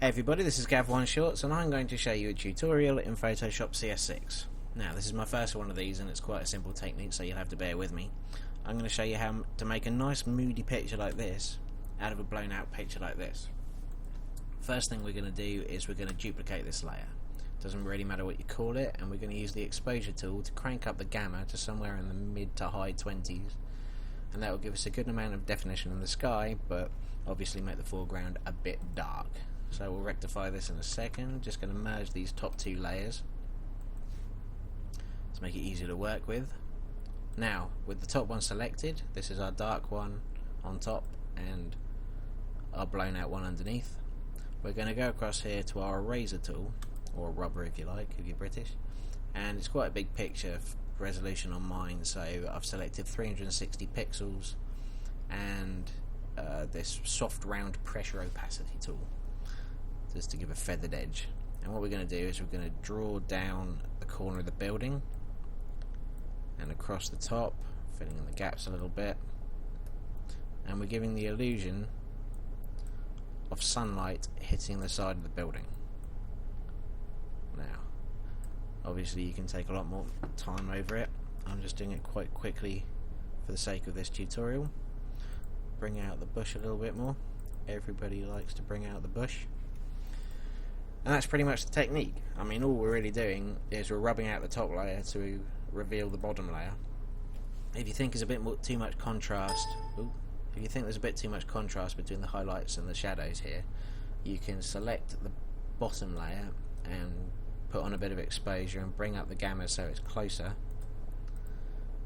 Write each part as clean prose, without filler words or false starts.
Hey everybody, this is Gav1Shorts and I'm going to show you a tutorial in Photoshop CS6. Now this is my first one of these and it's quite a simple technique, so you'll have to bear with me. I'm going to show you how to make a nice moody picture like this out of a blown out picture like this. First thing we're going to do is we're going to duplicate this layer. Doesn't really matter what you call it, and we're going to use the exposure tool to crank up the gamma to somewhere in the mid to high 20s, and that will give us a good amount of definition in the sky, but obviously make the foreground a bit dark. So we'll rectify this in a second. Just going to merge these top two layers to make it easier to work with. Now, with the top one selected, this is our dark one on top and our blown out one underneath. We're going to go across here to our eraser tool, or rubber if you like, if you're British, and it's quite a big picture resolution on mine, so I've selected 360 pixels and this soft round pressure opacity tool, just to give a feathered edge. And what we're going to do is we're going to draw down the corner of the building and across the top, filling in the gaps a little bit, and we're giving the illusion of sunlight hitting the side of the building. Now obviously you can take a lot more time over it. I'm just doing it quite quickly for the sake of this tutorial. Bring out the bush a little bit more. Everybody likes to bring out the bush. And that's pretty much the technique. I mean, all we're really doing is we're rubbing out the top layer to reveal the bottom layer. If you think there's a bit too much contrast, if you think there's a bit too much contrast between the highlights and the shadows here, you can select the bottom layer and put on a bit of exposure and bring up the gamma so it's closer,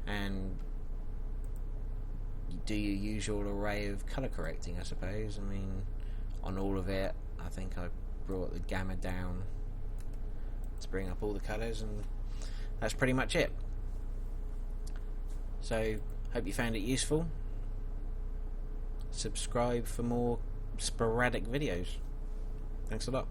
and you do your usual array of colour correcting, I suppose. I mean, on all of it, I think I brought the gamma down to bring up all the colours, and that's pretty much it. So, hope you found it useful. Subscribe for more sporadic videos. Thanks a lot.